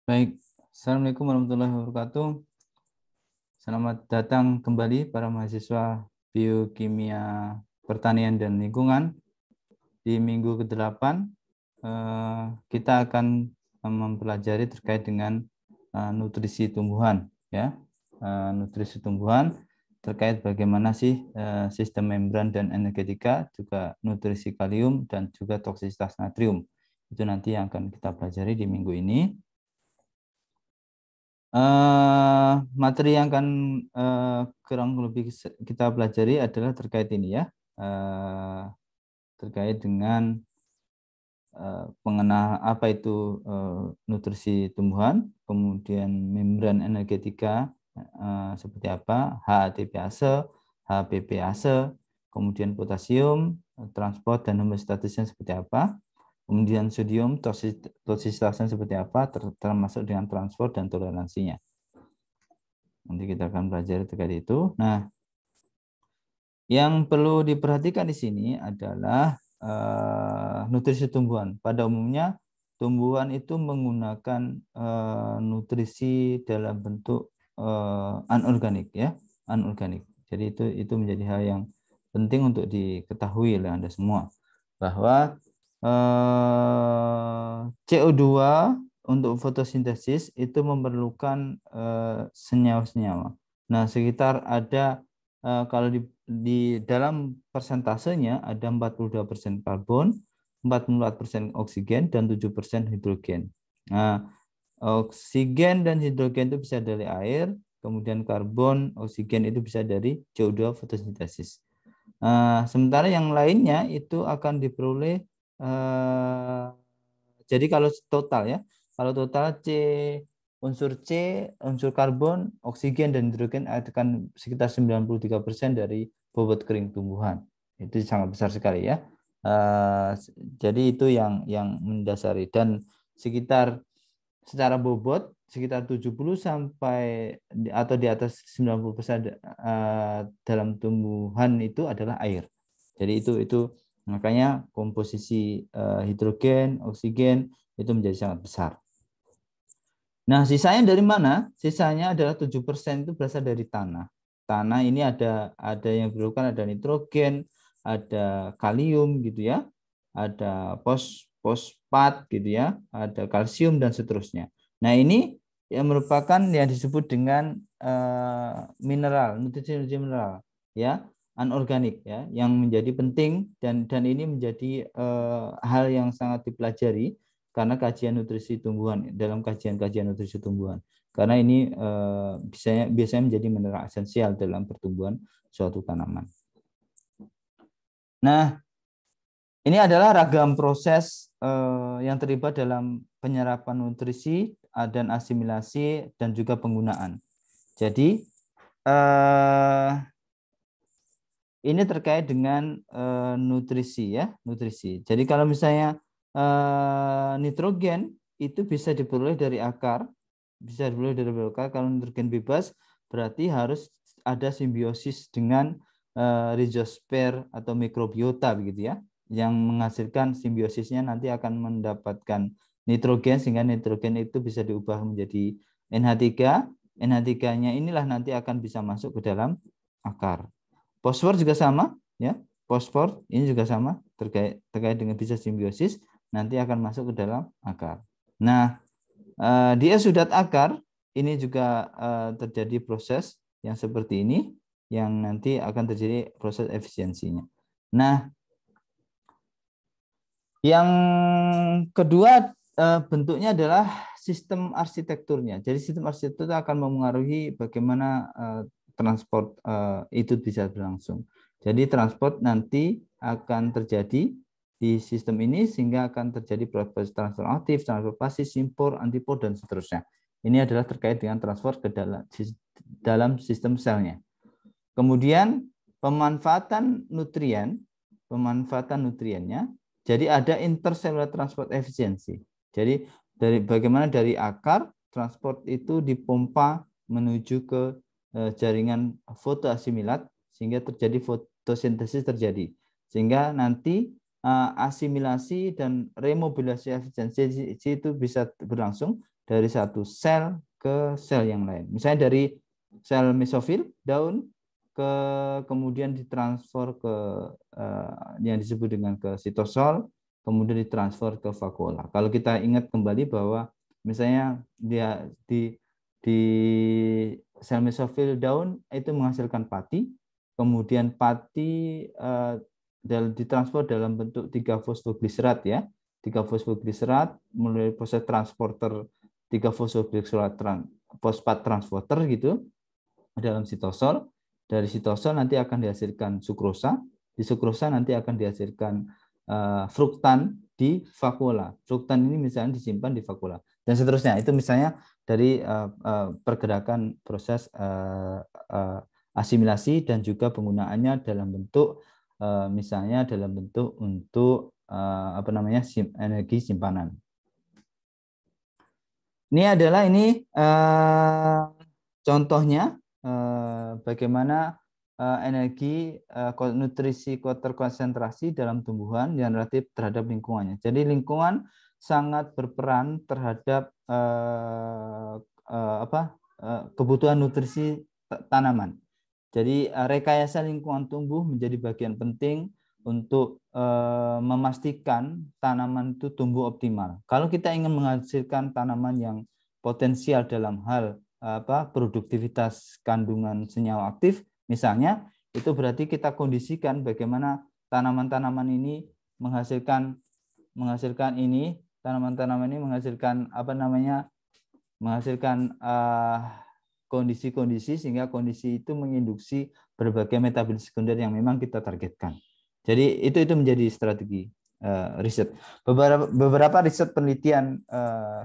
Baik, Assalamualaikum warahmatullahi wabarakatuh. Selamat datang kembali para mahasiswa Biokimia Pertanian dan Lingkungan. Di minggu ke-8 kita akan mempelajari terkait dengan nutrisi tumbuhan, ya. Nutrisi tumbuhan terkait bagaimana sih sistem membran dan energetika, juga nutrisi kalium dan juga toksisitas natrium. Itu nanti yang akan kita pelajari di minggu ini. Materi yang akan kurang lebih kita pelajari adalah terkait ini, ya, terkait dengan pengenal apa itu nutrisi tumbuhan, kemudian membran energetika seperti apa, HATPase, HPPase, kemudian potasium, transport dan homeostatisnya seperti apa, kemudian sodium, toksisitasnya seperti apa, termasuk dengan transport dan toleransinya. Nanti kita akan belajar terkait itu. Nah, yang perlu diperhatikan di sini adalah nutrisi tumbuhan. Pada umumnya, tumbuhan itu menggunakan nutrisi dalam bentuk anorganik, ya, anorganik. Jadi itu menjadi hal yang penting untuk diketahui oleh Anda semua, bahwa CO2 untuk fotosintesis itu memerlukan senyawa-senyawa. Nah, sekitar ada kalau di dalam persentasenya ada 42% karbon, 44% oksigen, dan 7% hidrogen. Nah, oksigen dan hidrogen itu bisa dari air, kemudian karbon, oksigen itu bisa dari CO2 fotosintesis. Sementara yang lainnya itu akan diperoleh, jadi kalau total, ya, kalau total unsur unsur karbon, oksigen, dan hidrogen akan sekitar 93% dari bobot kering tumbuhan. Itu sangat besar sekali, ya. Jadi itu yang mendasari, dan sekitar secara bobot sekitar 70 sampai atau di atas 90% dalam tumbuhan itu adalah air. Jadi itu makanya komposisi hidrogen, oksigen itu menjadi sangat besar. Nah, sisanya dari mana? Sisanya adalah 7% itu berasal dari tanah. Tanah ini ada yang diperlukan, ada nitrogen, ada kalium gitu, ya. Ada fosfat gitu, ya, ada kalsium dan seterusnya. Nah, ini yang merupakan yang disebut dengan mineral, nutrisi mineral, ya, anorganik, ya, yang menjadi penting, dan ini menjadi hal yang sangat dipelajari karena kajian nutrisi tumbuhan, dalam kajian nutrisi tumbuhan, karena ini biasanya menjadi mineral esensial dalam pertumbuhan suatu tanaman. Nah, ini adalah ragam proses yang terlibat dalam penyerapan nutrisi dan asimilasi dan juga penggunaan. Jadi ini terkait dengan nutrisi, ya, nutrisi. Jadi kalau misalnya nitrogen itu bisa diperoleh dari akar, bisa diperoleh dari akar. Kalau nitrogen bebas berarti harus ada simbiosis dengan rhizosfer atau mikrobiota, begitu, ya, yang menghasilkan simbiosisnya nanti akan mendapatkan nitrogen, sehingga nitrogen itu bisa diubah menjadi NH3. NH3-nya inilah nanti akan bisa masuk ke dalam akar. Fosfor juga sama, ya. Fosfor ini juga sama, terkait dengan bisa simbiosis, nanti akan masuk ke dalam akar. Nah, di exudat akar ini juga terjadi proses yang seperti ini, yang nanti akan terjadi proses efisiensinya. Nah, yang kedua bentuknya adalah sistem arsitekturnya. Jadi sistem arsitektur akan memengaruhi bagaimana transport itu bisa berlangsung. Jadi transport nanti akan terjadi di sistem ini, sehingga akan terjadi proses transfer aktif, transfer pasif, impor, antipor, dan seterusnya. Ini adalah terkait dengan transport ke dalam sistem selnya. Kemudian pemanfaatan nutriennya. Jadi ada intercellular transport efisiensi. Jadi bagaimana dari akar transport itu dipompa menuju ke jaringan fotoasimilat, sehingga terjadi fotosintesis terjadi, sehingga nanti asimilasi dan remobilisasi efisiensi itu bisa berlangsung, dari satu sel ke sel yang lain. Misalnya dari sel mesofil daun kemudian ditransfer ke yang disebut dengan ke sitosol, kemudian ditransfer ke vakuola. Kalau kita ingat kembali bahwa misalnya dia di sel mesofil daun itu menghasilkan pati, kemudian pati ditransfer dalam bentuk 3-fosfogliserat ya. 3-fosfogliserat melalui proses transporter 3-fosfogliserat fosfat transporter gitu dalam sitosol. Dari sitosol nanti akan dihasilkan sukrosa. Di sukrosa nanti akan dihasilkan fruktan di vakuola. Fruktan ini misalnya disimpan di vakuola dan seterusnya. Itu misalnya dari pergerakan proses asimilasi dan juga penggunaannya dalam bentuk misalnya dalam bentuk untuk energi simpanan. Ini adalah contohnya bagaimana energi nutrisi terkonsentrasi dalam tumbuhan yang relatif terhadap lingkungannya. Jadi lingkungan sangat berperan terhadap kebutuhan nutrisi tanaman. Jadi rekayasa lingkungan tumbuh menjadi bagian penting untuk memastikan tanaman itu tumbuh optimal. Kalau kita ingin menghasilkan tanaman yang potensial dalam hal produktivitas kandungan senyawa aktif, misalnya, itu berarti kita kondisikan bagaimana tanaman-tanaman ini menghasilkan kondisi-kondisi sehingga kondisi itu menginduksi berbagai metabolisme sekunder yang memang kita targetkan. Jadi itu menjadi strategi riset. Beberapa riset penelitian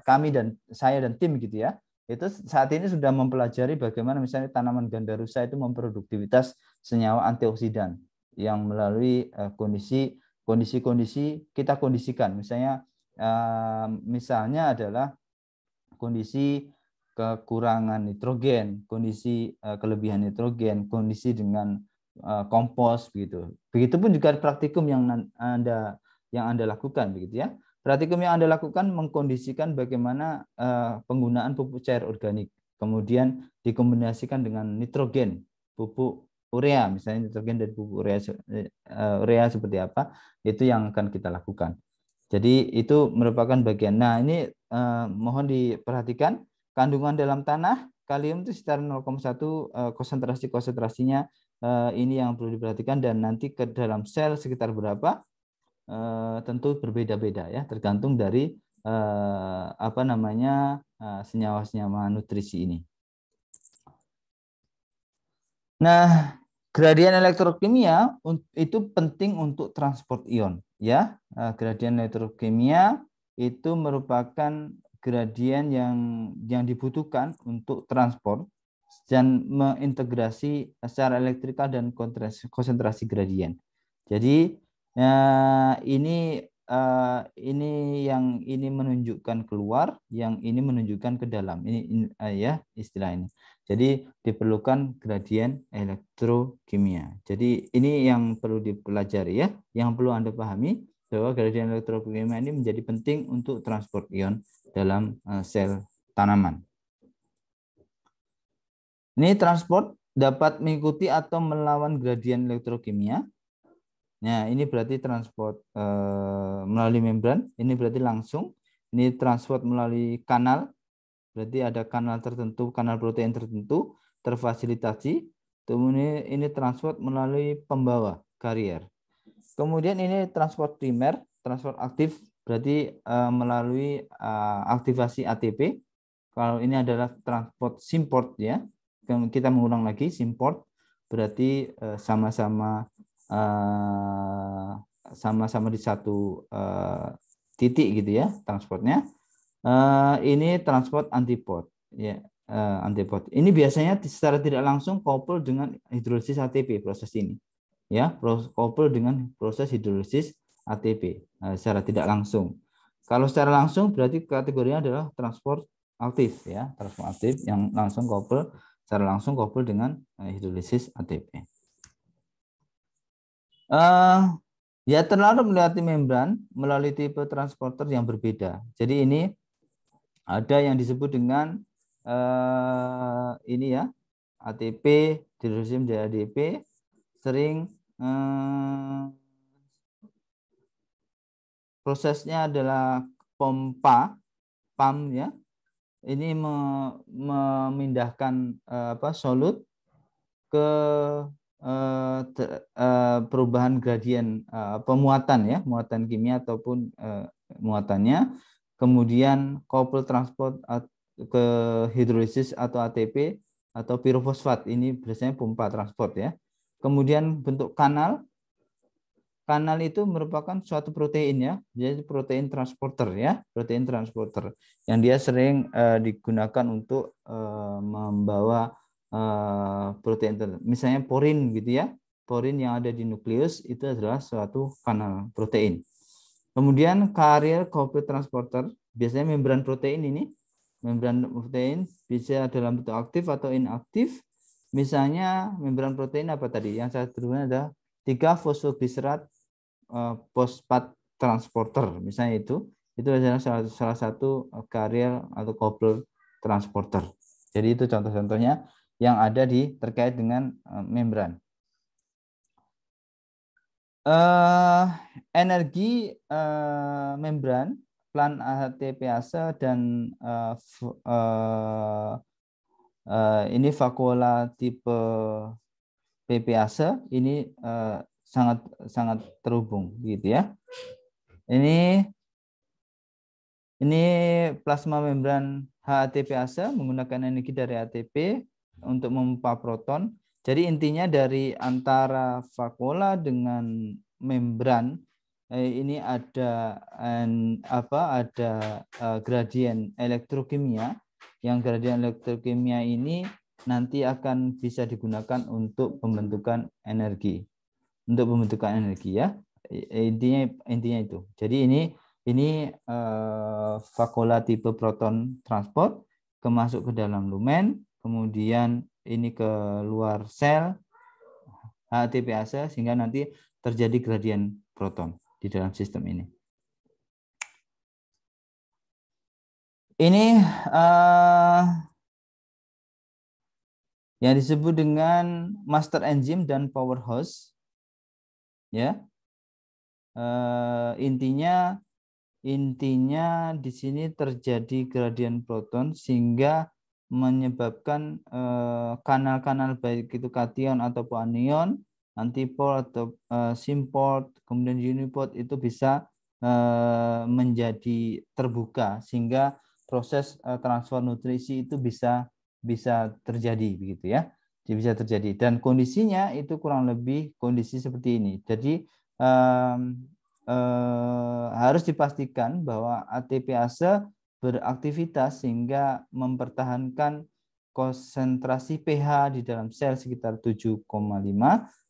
kami dan saya dan tim gitu ya, itu saat ini sudah mempelajari bagaimana misalnya tanaman gandarusa itu memproduktivitas senyawa antioksidan yang melalui kondisi-kondisi kita kondisikan. Misalnya adalah kondisi kekurangan nitrogen, kondisi kelebihan nitrogen, kondisi dengan kompos begitu. Begitupun juga praktikum yang Anda lakukan begitu ya. Praktikum yang Anda lakukan mengkondisikan bagaimana penggunaan pupuk cair organik, kemudian dikombinasikan dengan nitrogen, pupuk urea, misalnya nitrogen dan pupuk urea seperti apa, itu yang akan kita lakukan. Jadi itu merupakan bagian. Nah, ini mohon diperhatikan kandungan dalam tanah kalium itu sekitar 0,1 konsentrasinya ini yang perlu diperhatikan, dan nanti ke dalam sel sekitar berapa tentu berbeda-beda ya, tergantung dari senyawa-senyawa nutrisi ini. Nah, gradien elektrokimia itu penting untuk transport ion ya. Gradien elektrokimia itu merupakan gradien yang dibutuhkan untuk transport dan mengintegrasi secara elektrikal dan konsentrasi gradien. Jadi ini menunjukkan keluar, yang ini menunjukkan ke dalam. Ini ya istilah ini. Jadi diperlukan gradien elektrokimia. Jadi ini yang perlu dipelajari ya, yang perlu Anda pahami bahwa gradien elektrokimia ini menjadi penting untuk transport ion dalam sel tanaman. Ini transport dapat mengikuti atau melawan gradien elektrokimia. Nah, ini berarti transport melalui membran, ini berarti langsung. Ini transport melalui kanal, berarti ada kanal tertentu, kanal protein tertentu terfasilitasi. Kemudian ini transport melalui pembawa, karier. Kemudian ini transport primer, transport aktif, berarti melalui aktivasi ATP. Kalau ini adalah transport simport ya. Kita mengulang lagi, simport berarti sama-sama di satu titik gitu ya transportnya. Ini transport antipod ya, antipod. Ini biasanya secara tidak langsung couple dengan hidrolisis ATP proses ini. Ya, couple dengan proses hidrolisis ATP secara tidak langsung. Kalau secara langsung berarti kategorinya adalah transport aktif ya, transport aktif yang langsung couple secara langsung couple dengan hidrolisis ATP. Ya terlalu melewati membran melalui tipe transporter yang berbeda. Jadi ini Ada yang disebut dengan ini ya, ATP, hidrogen dan ADP, sering prosesnya adalah pompa, pump ya. Ini memindahkan solut ke perubahan gradien pemuatan ya, muatan kimia ataupun muatannya. Kemudian coupled transport ke hidrolisis atau ATP atau pirofosfat, ini biasanya pompa transport ya. Kemudian bentuk kanal. Kanal itu merupakan suatu protein ya, jadi protein transporter ya, protein transporter yang dia sering digunakan untuk membawa protein, misalnya porin gitu ya, porin yang ada di nukleus itu adalah suatu kanal protein. Kemudian carrier coupled transporter, biasanya membran protein ini, membran protein bisa dalam bentuk aktif atau inaktif. Misalnya membran protein apa tadi? Yang saya sebutkan ada 3 fosfoglycerat fosfat transporter, misalnya itu adalah salah satu carrier atau coupled transporter. Jadi itu contoh-contohnya yang ada di terkait dengan membran. Energi membran, plan ATPase dan ini vakuola tipe PPase ini sangat terhubung gitu ya. Ini plasma membran HATPase menggunakan energi dari ATP untuk memompa proton. Jadi intinya dari antara vakuola dengan membran ini ada gradien elektrokimia, yang gradien elektrokimia ini nanti akan bisa digunakan untuk pembentukan energi. Ya. Intinya itu. Jadi ini vakuola tipe proton transport masuk ke dalam lumen, kemudian ini ke luar sel HATPase sehingga nanti terjadi gradien proton di dalam sistem ini. Ini yang disebut dengan master enzim dan powerhouse ya. Intinya di sini terjadi gradien proton sehingga menyebabkan kanal-kanal baik itu kation ataupun anion, antiport atau simport, kemudian uniport itu bisa menjadi terbuka sehingga proses transfer nutrisi itu bisa terjadi begitu ya. Bisa terjadi dan kondisinya itu kurang lebih kondisi seperti ini. Jadi harus dipastikan bahwa ATPase beraktivitas sehingga mempertahankan konsentrasi pH di dalam sel sekitar 7,5,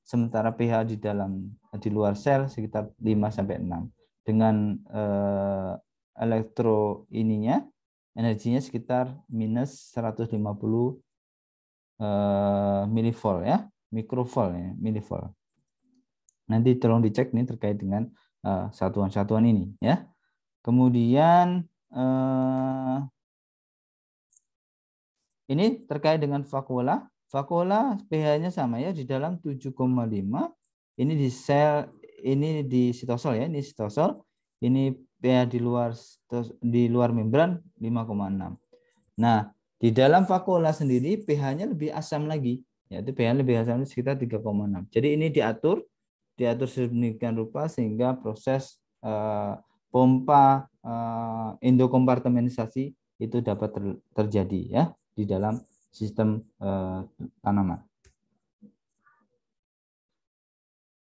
sementara pH di luar sel sekitar 5 sampai 6. Dengan elektro energinya sekitar minus 150 milivolt ya, mikrovolt ya, milivolt. Nanti tolong dicek nih terkait dengan satuan-satuan ini ya. Kemudian ini terkait dengan vakuola. Vakuola pH-nya sama ya, di dalam 7,5. Ini di sel, ini di sitosol ya, ini sitosol. Ini pH di luar membran 5,6. Nah, di dalam vakuola sendiri pH-nya lebih asam lagi, yaitu pH lebih asam sekitar 3,6. Jadi ini diatur sedemikian rupa sehingga proses pompa endokompartementasi itu dapat terjadi ya di dalam sistem tanaman.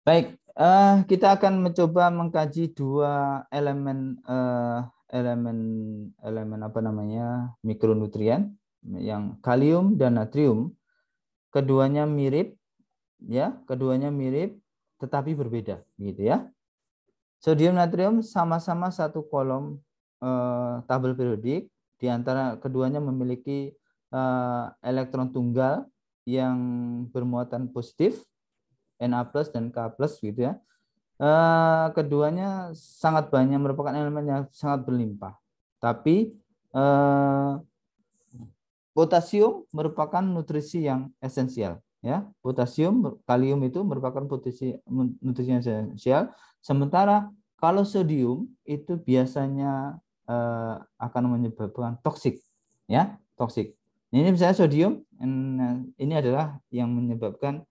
Baik, kita akan mencoba mengkaji dua elemen mikronutrien yang kalium dan natrium. Keduanya mirip tetapi berbeda gitu ya. Sodium natrium sama-sama satu kolom tabel periodik, di antara keduanya memiliki elektron tunggal yang bermuatan positif, Na+ dan K+ gitu ya. Keduanya sangat banyak, merupakan elemen yang sangat berlimpah. Tapi Eh, Potasium merupakan nutrisi yang esensial, ya. Potasium, kalium itu merupakan nutrisi yang esensial. Sementara kalau sodium itu biasanya akan menyebabkan toksik, ya, toksik. Ini misalnya sodium, ini adalah yang menyebabkan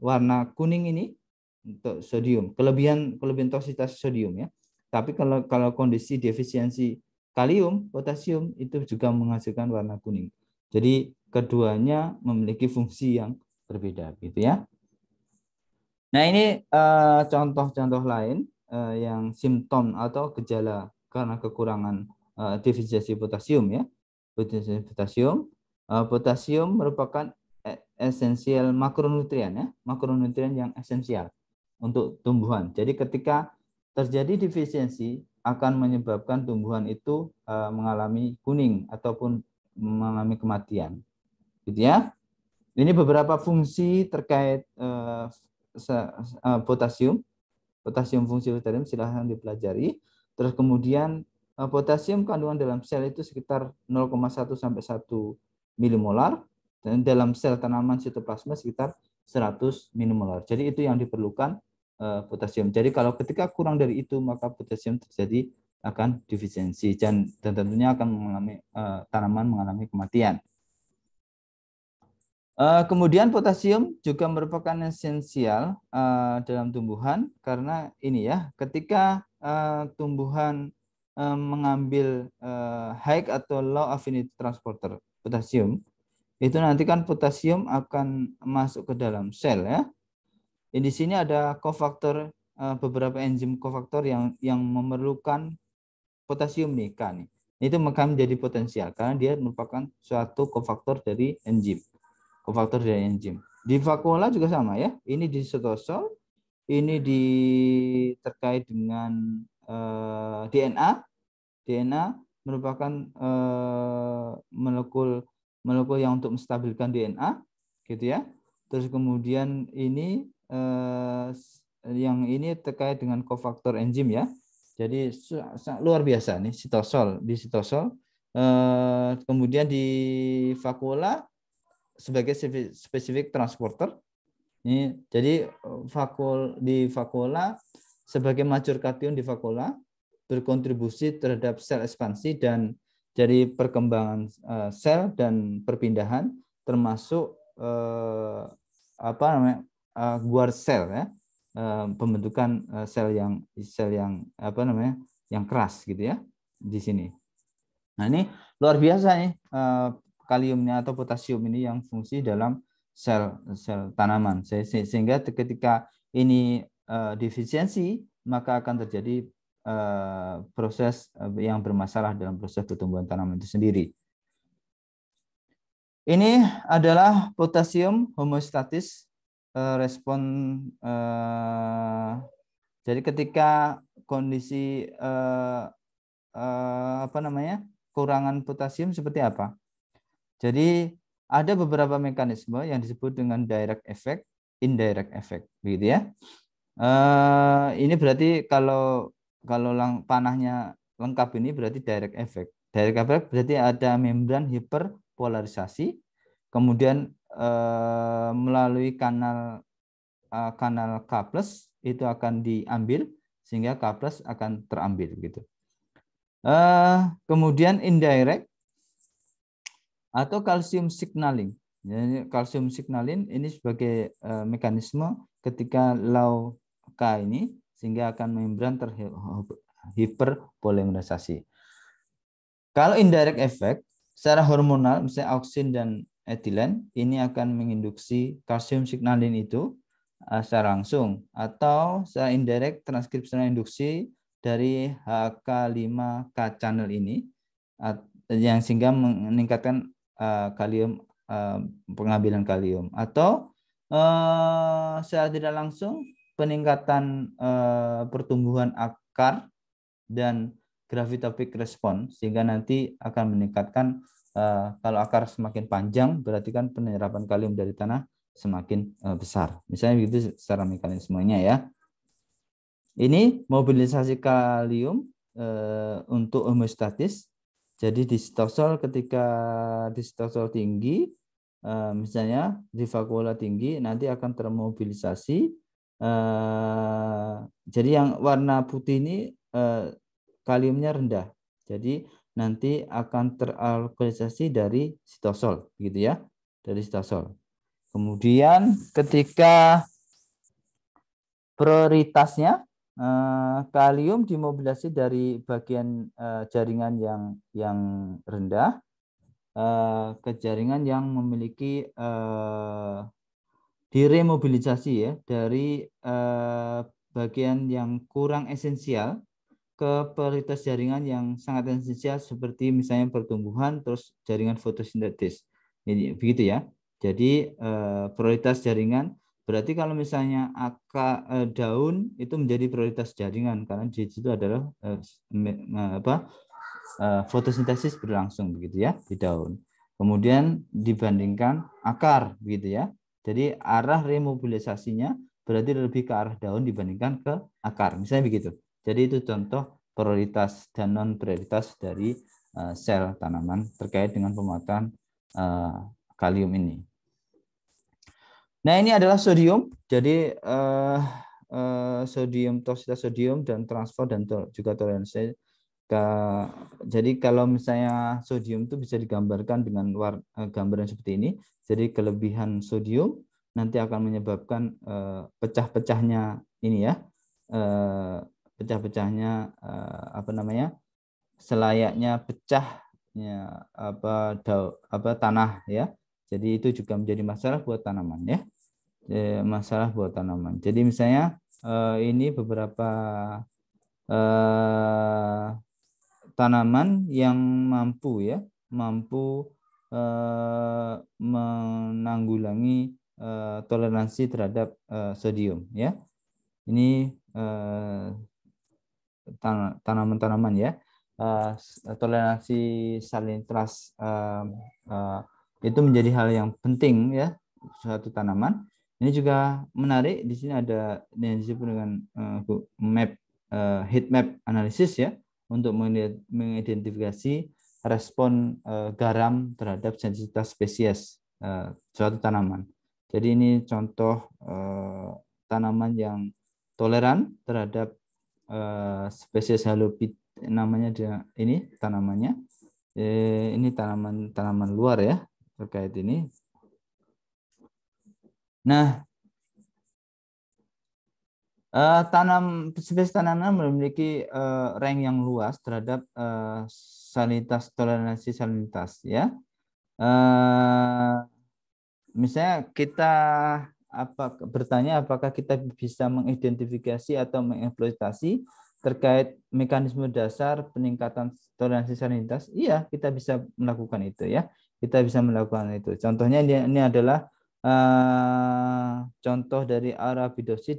warna kuning ini untuk sodium. Kelebihan toksitas sodium, ya. Tapi kalau kondisi defisiensi kalium, potasium itu juga menghasilkan warna kuning. Jadi keduanya memiliki fungsi yang berbeda, gitu ya. Nah, ini contoh-contoh lain yang simptom atau gejala karena kekurangan defisiensi potasium, ya. Defisiensi potasium. Potasium merupakan esensial makronutrien, ya, makronutrien yang esensial untuk tumbuhan. Jadi ketika terjadi defisiensi akan menyebabkan tumbuhan itu mengalami kuning ataupun mengalami kematian, gitu ya. Ini beberapa fungsi terkait potasium. Potasium, fungsi potasium silahkan dipelajari. Terus kemudian potasium kandungan dalam sel itu sekitar 0,1 sampai 1 milimolar, dan dalam sel tanaman sitoplasma sekitar 100 milimolar. Jadi itu yang diperlukan potasium. Jadi kalau ketika kurang dari itu maka potasium terjadi akan defisiensi dan tentunya akan mengalami tanaman mengalami kematian. Kemudian potasium juga merupakan esensial dalam tumbuhan karena ini, ya, ketika tumbuhan mengambil high atau low affinity transporter potasium, itu nanti kan potasium akan masuk ke dalam sel, ya. Di sini ada kofaktor, beberapa enzim kofaktor yang memerlukan potasium nih, K nih. Itu maka menjadi potensial karena dia merupakan suatu kofaktor dari enzim. Kofaktor dari enzim. Di vakuola juga sama, ya. Ini di sitosol, ini terkait dengan DNA. DNA merupakan molekul yang untuk menstabilkan DNA, gitu ya. Terus kemudian ini yang ini terkait dengan kofaktor enzim, ya. Jadi luar biasa nih sitosol, di sitosol. Kemudian di vakuola sebagai spesifik transporter. Ini jadi di vakuola sebagai major kation di vakuola berkontribusi terhadap sel ekspansi dan dari perkembangan sel dan perpindahan, termasuk guar sel, ya, pembentukan sel yang yang keras, gitu ya, di sini. Nah, ini luar biasa nih kaliumnya atau potasium ini yang fungsi dalam sel tanaman, sehingga ketika ini defisiensi maka akan terjadi proses yang bermasalah dalam proses pertumbuhan tanaman itu sendiri. Ini adalah potasium homeostatis respon. Jadi ketika kondisi kurangan potasium seperti apa? Jadi ada beberapa mekanisme yang disebut dengan direct effect, indirect effect, begitu ya. Ini berarti kalau panahnya lengkap ini berarti direct effect. Direct effect berarti ada membran hiperpolarisasi, kemudian melalui kanal K+ itu akan diambil sehingga K+ akan terambil, gitu. Kemudian indirect atau kalsium signaling. Jadi kalsium signaling ini sebagai mekanisme ketika low K ini sehingga akan membran terhiperpolimerisasi. Kalau indirect effect secara hormonal misalnya auksin dan etilen ini akan menginduksi kalsium signaling itu secara langsung, atau secara indirect transkripsional induksi dari HK5K channel ini yang sehingga meningkatkan kalium, pengambilan kalium, atau secara tidak langsung peningkatan pertumbuhan akar dan gravitopic response sehingga nanti akan meningkatkan kalau akar semakin panjang berarti kan penyerapan kalium dari tanah semakin besar. Misalnya begitu secara mekanismenya, ya. Ini mobilisasi kalium untuk homeostatis. Jadi di sitosol, ketika di sitosol tinggi, misalnya di vakuola tinggi, nanti akan termobilisasi. Jadi yang warna putih ini kaliumnya rendah. Jadi nanti akan teralkoholisasi dari sitosol, gitu ya, dari sitosol. Kemudian ketika prioritasnya, kalium dimobilisasi dari bagian jaringan yang rendah ke jaringan yang memiliki diremobilisasi ya dari bagian yang kurang esensial ke prioritas jaringan yang sangat esensial seperti misalnya pertumbuhan, terus jaringan fotosintesis. Ini begitu ya. Jadi prioritas jaringan berarti kalau misalnya daun itu menjadi prioritas jaringan karena di situ adalah fotosintesis berlangsung begitu ya di daun. Kemudian dibandingkan akar begitu ya. Jadi arah remobilisasinya berarti lebih ke arah daun dibandingkan ke akar. Misalnya begitu. Jadi itu contoh prioritas dan non prioritas dari sel tanaman terkait dengan pemuatan kalium ini. Nah, ini adalah sodium. Jadi sodium, toksitas sodium dan transfer dan juga toleransi. Jadi kalau misalnya sodium itu bisa digambarkan dengan gambaran seperti ini. Jadi kelebihan sodium nanti akan menyebabkan pecah-pecahnya ini ya, pecah-pecahnya selayaknya pecahnya tanah ya. Jadi itu juga menjadi masalah buat tanaman ya, masalah buat tanaman. Jadi misalnya ini beberapa tanaman yang mampu menanggulangi toleransi terhadap sodium ya. Ini tanaman-tanaman ya. Toleransi salinitas itu menjadi hal yang penting ya suatu tanaman. Ini juga menarik, di sini ada yang disebut dengan heat map analisis ya, untuk mengidentifikasi respon garam terhadap sensitivitas spesies suatu tanaman. Jadi ini contoh tanaman yang toleran terhadap spesies halopid, namanya dia ini tanamannya. Ini tanaman luar ya terkait ini. Nah, spesies tanaman memiliki range yang luas terhadap salinitas, toleransi salinitas ya. Misalnya kita bertanya apakah kita bisa mengidentifikasi atau mengeksploitasi terkait mekanisme dasar peningkatan toleransi salinitas. Iya, kita bisa melakukan itu ya. Kita bisa melakukan itu. Contohnya ini adalah contoh dari Arabidosis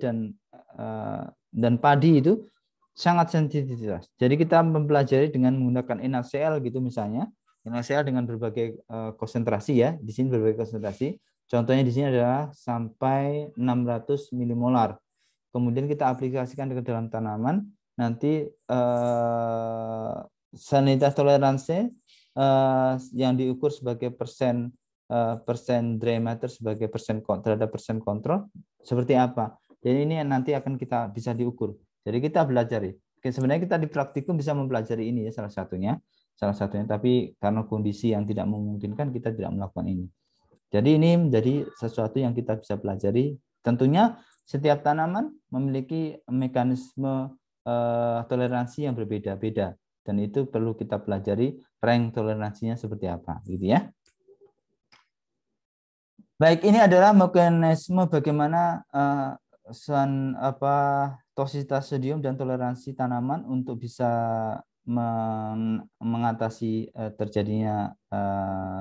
dan padi itu sangat sensitivitas. Jadi kita mempelajari dengan menggunakan NaCl gitu misalnya. NaCl dengan berbagai konsentrasi ya. Di sini berbagai konsentrasi. Contohnya di sini adalah sampai 600 milimolar. Kemudian kita aplikasikan ke dalam tanaman, nanti salinitas toleransi yang diukur sebagai persen dry matter sebagai terhadap persen kontrol seperti apa. Jadi ini nanti akan kita bisa diukur. Jadi kita belajar. Sebenarnya kita di praktikum bisa mempelajari ini ya salah satunya. Tapi karena kondisi yang tidak memungkinkan kita tidak melakukan ini. Jadi ini menjadi sesuatu yang kita bisa pelajari. Tentunya setiap tanaman memiliki mekanisme toleransi yang berbeda-beda dan itu perlu kita pelajari rank toleransinya seperti apa, gitu ya. Baik, ini adalah mekanisme bagaimana toksisitas sodium dan toleransi tanaman untuk bisa mengatasi terjadinya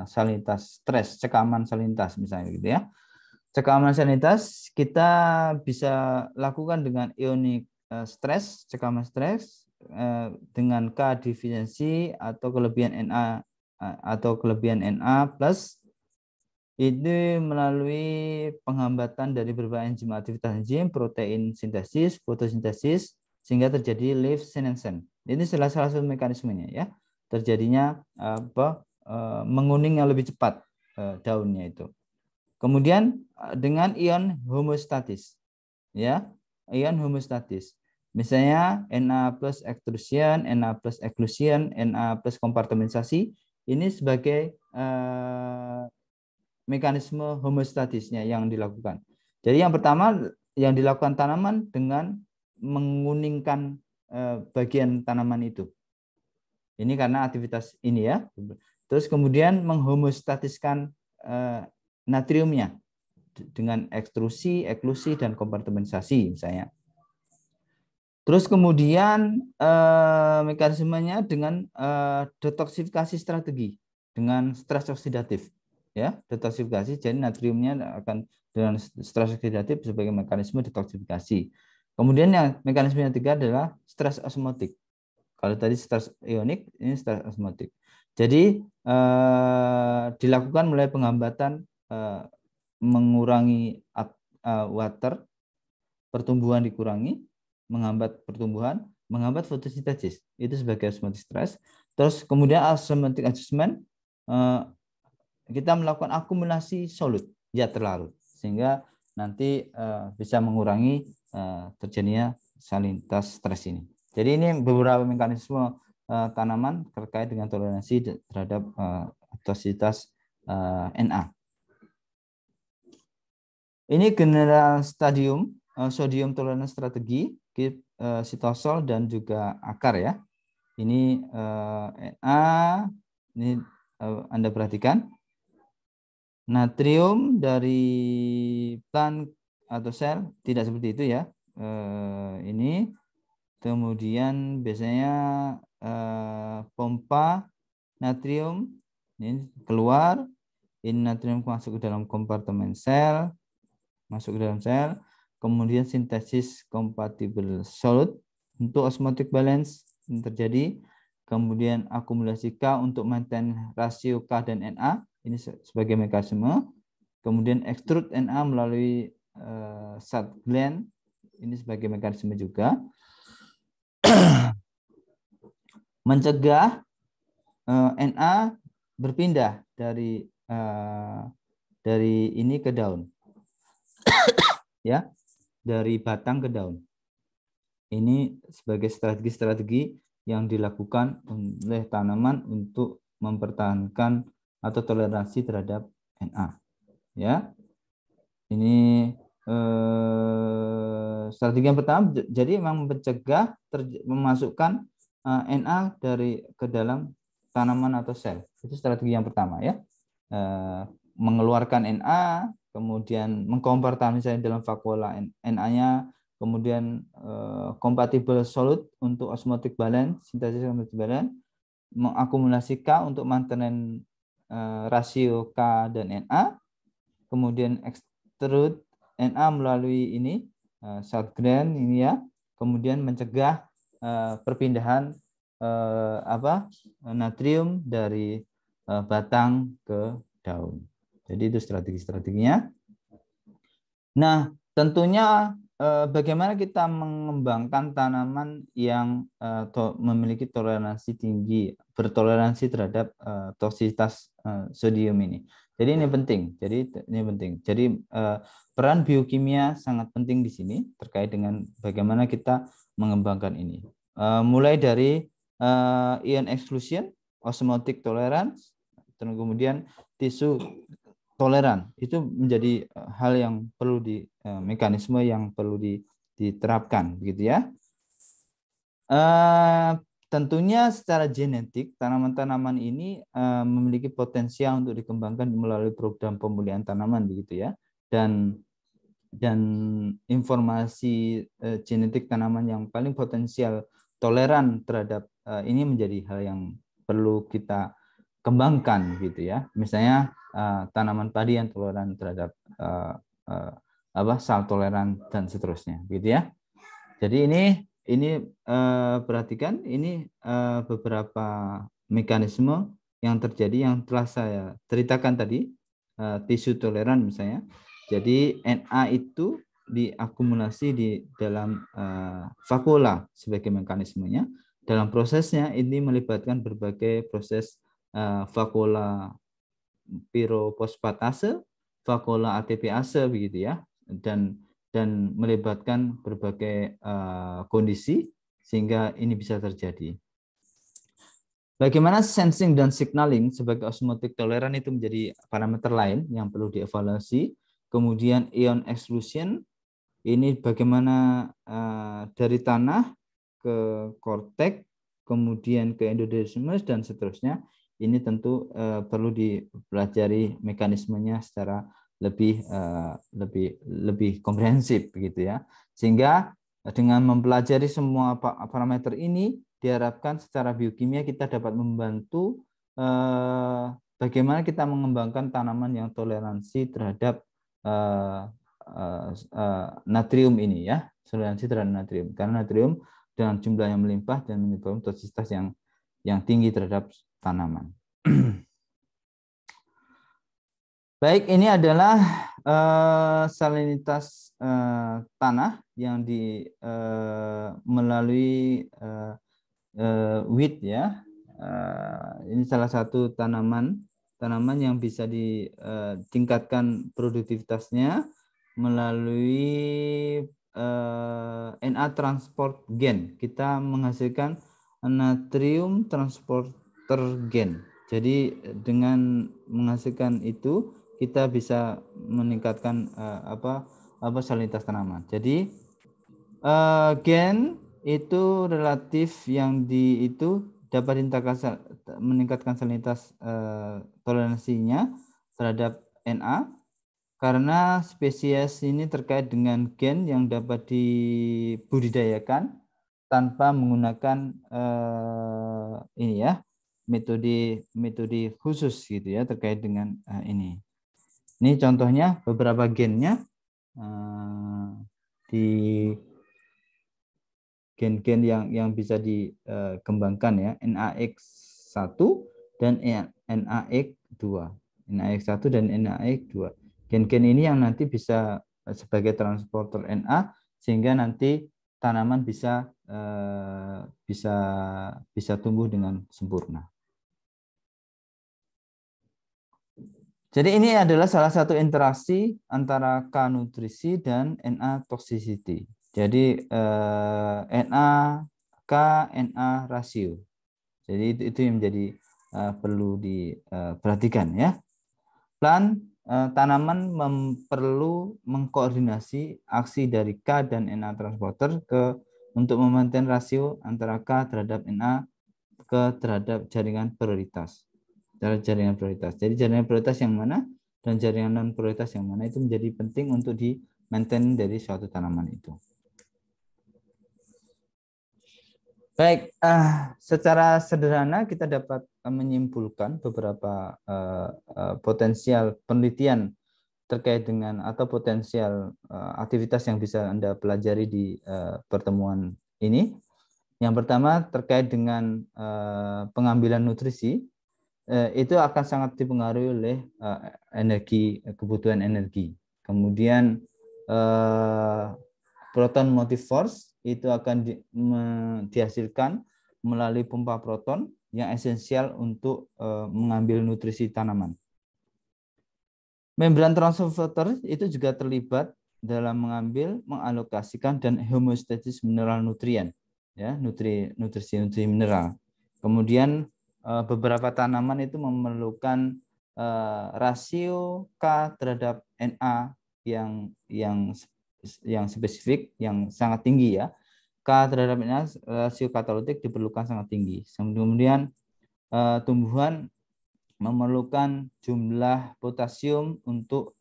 salinitas stres, cekaman salinitas misalnya gitu ya. Cekaman salinitas kita bisa lakukan dengan ionik stres, cekaman stres dengan K defisiensi atau kelebihan Na plus itu melalui penghambatan dari berbagai enzim, aktivitas enzim, protein sintesis, fotosintesis, sehingga terjadi leaf senescence. Ini salah satu mekanismenya ya. terjadinya menguning yang lebih cepat daunnya itu. Kemudian dengan ion homostatis, ya, ion homostatis. Misalnya Na plus extrusion, Na plus exclusion, Na plus kompartementasi, ini sebagai mekanisme homostatisnya yang dilakukan. Jadi yang pertama yang dilakukan tanaman dengan menguningkan bagian tanaman itu. Ini karena aktivitas ini ya. Terus kemudian menghomostatiskan natriumnya dengan ekstrusi, eklusi, dan kompartementasi misalnya. Terus kemudian mekanismenya dengan detoksifikasi strategi dengan stres oksidatif, ya, detoksifikasi. Jadi natriumnya akan dengan stres oksidatif sebagai mekanisme detoksifikasi. Kemudian yang mekanisme yang ketiga adalah stres osmotik. Kalau tadi stres ionik, ini stres osmotik. Jadi dilakukan mulai penghambatan mengurangi water, pertumbuhan dikurangi, menghambat pertumbuhan, menghambat fotosintesis. Itu sebagai osmotic stress. Terus kemudian osmotic adjustment, kita melakukan akumulasi solut, ya terlarut, sehingga nanti bisa mengurangi terjadinya salinitas stres ini. Jadi ini beberapa mekanisme tanaman terkait dengan toleransi terhadap toksisitas Na. Ini general stadium sodium tolerance strategi, sitosol dan juga akar ya. Ini Na, ini Anda perhatikan. Natrium dari plant atau sel tidak seperti itu ya. Ini kemudian biasanya pompa natrium ini keluar, ini natrium masuk ke dalam kompartemen sel, masuk ke dalam sel, kemudian sintesis compatible solute untuk osmotic balance ini terjadi, kemudian akumulasi K untuk maintain rasio K dan Na ini sebagai mekanisme, kemudian extrude Na melalui sat gland ini sebagai mekanisme juga. Mencegah Na berpindah dari ini ke daun, ya, dari batang ke daun. Ini sebagai strategi-strategi yang dilakukan oleh tanaman untuk mempertahankan atau toleransi terhadap Na, ya. Ini strategi yang pertama, jadi memang mencegah memasukkan Na dari ke dalam tanaman atau sel. Itu strategi yang pertama ya. Mengeluarkan Na, kemudian mengkonvertasi misalnya dalam vakuola Na-nya, kemudian compatible solute untuk osmotic balance, sintesis osmotic balance, mengakumulasi K untuk maintenance rasio K dan Na, kemudian extrude Na melalui ini sat gland ini ya, kemudian mencegah perpindahan natrium dari batang ke daun. Jadi itu strategi-strateginya. Nah, tentunya bagaimana kita mengembangkan tanaman yang memiliki toleransi tinggi, bertoleransi terhadap toksisitas sodium ini. Jadi ini penting. Jadi peran biokimia sangat penting di sini terkait dengan bagaimana kita mengembangkan ini. Mulai dari ion exclusion, osmotic tolerance, dan kemudian tisu toleran, itu menjadi hal yang perlu mekanisme yang perlu diterapkan, begitu ya. Tentunya secara genetik tanaman-tanaman ini memiliki potensial untuk dikembangkan melalui program pemulihan tanaman, begitu ya. Dan informasi genetik tanaman yang paling potensial toleran terhadap ini menjadi hal yang perlu kita kembangkan, gitu ya. Misalnya tanaman padi yang toleran terhadap sal toleran dan seterusnya, gitu ya. Jadi ini perhatikan ini beberapa mekanisme yang terjadi yang telah saya ceritakan tadi. Tisu toleran misalnya. Jadi Na itu diakumulasi di dalam vakuola sebagai mekanismenya. Dalam prosesnya ini melibatkan berbagai proses vakuola pirofosphatase, vakuola ATPase begitu ya, dan melibatkan berbagai kondisi sehingga ini bisa terjadi. Bagaimana sensing dan signaling sebagai osmotic toleran itu menjadi parameter lain yang perlu dievaluasi. Kemudian ion exclusion ini bagaimana dari tanah ke korteks, kemudian ke endodermis dan seterusnya. Ini tentu perlu dipelajari mekanismenya secara lebih komprehensif begitu ya. Sehingga dengan mempelajari semua parameter ini diharapkan secara biokimia kita dapat membantu bagaimana kita mengembangkan tanaman yang toleransi terhadap natrium ini ya, toleransi terhadap natrium. Karena natrium dengan jumlah yang melimpah dan menyebabkan toksisitas yang tinggi terhadap tanaman. Baik, ini adalah salinitas tanah yang melalui wheat ya. Ini salah satu tanaman yang bisa ditingkatkan produktivitasnya melalui Na transport gen. Kita menghasilkan natrium transporter gen. Jadi dengan menghasilkan itu kita bisa meningkatkan salinitas tanaman. Jadi gen itu relatif yang itu dapat meningkatkan salinitas toleransinya terhadap Na karena spesies ini terkait dengan gen yang dapat dibudidayakan tanpa menggunakan ini ya metode khusus gitu ya terkait dengan ini. Ini contohnya beberapa gennya di gen-gen yang bisa dikembangkan ya, NAX1 dan NAX2. NAX1 dan NAX2. Gen-gen ini yang nanti bisa sebagai transporter Na sehingga nanti tanaman bisa tumbuh dengan sempurna. Jadi ini adalah salah satu interaksi antara K nutrisi dan Na toxicity. Jadi Na K Na rasio. Jadi itu yang menjadi perlu diperhatikan ya. Plan tanaman perlu mengkoordinasi aksi dari K dan Na transporter untuk memaintain rasio antara K terhadap Na terhadap jaringan prioritas. Jaringan prioritas. Jadi jaringan prioritas yang mana dan jaringan non prioritas yang mana itu menjadi penting untuk di-maintain dari suatu tanaman itu. Baik, secara sederhana kita dapat menyimpulkan beberapa potensial penelitian terkait dengan atau potensial aktivitas yang bisa Anda pelajari di pertemuan ini. Yang pertama terkait dengan pengambilan nutrisi, itu akan sangat dipengaruhi oleh kebutuhan energi. Kemudian proton motive force itu akan dihasilkan melalui pompa proton yang esensial untuk mengambil nutrisi tanaman. Membran transporter itu juga terlibat dalam mengalokasikan dan homeostatis mineral nutrien, ya, nutrisi mineral. Kemudian beberapa tanaman itu memerlukan rasio K terhadap Na yang spesifik, yang sangat tinggi ya. K terhadap Na, rasio katalitik diperlukan sangat tinggi. Kemudian tumbuhan memerlukan jumlah potasium untuk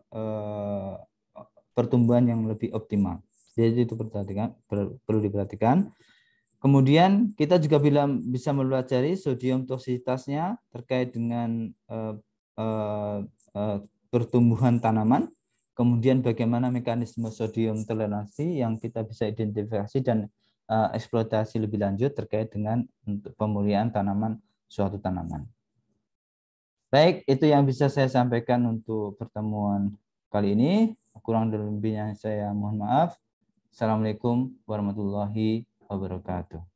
pertumbuhan yang lebih optimal. Jadi itu perlu diperhatikan. Kemudian kita juga bisa mempelajari sodium toksisitasnya terkait dengan pertumbuhan tanaman. Kemudian bagaimana mekanisme sodium toleransi yang kita bisa identifikasi dan eksploitasi lebih lanjut terkait dengan untuk pemulihan suatu tanaman. Baik, itu yang bisa saya sampaikan untuk pertemuan kali ini. Kurang lebihnya saya mohon maaf. Assalamualaikum warahmatullahi wabarakatuh.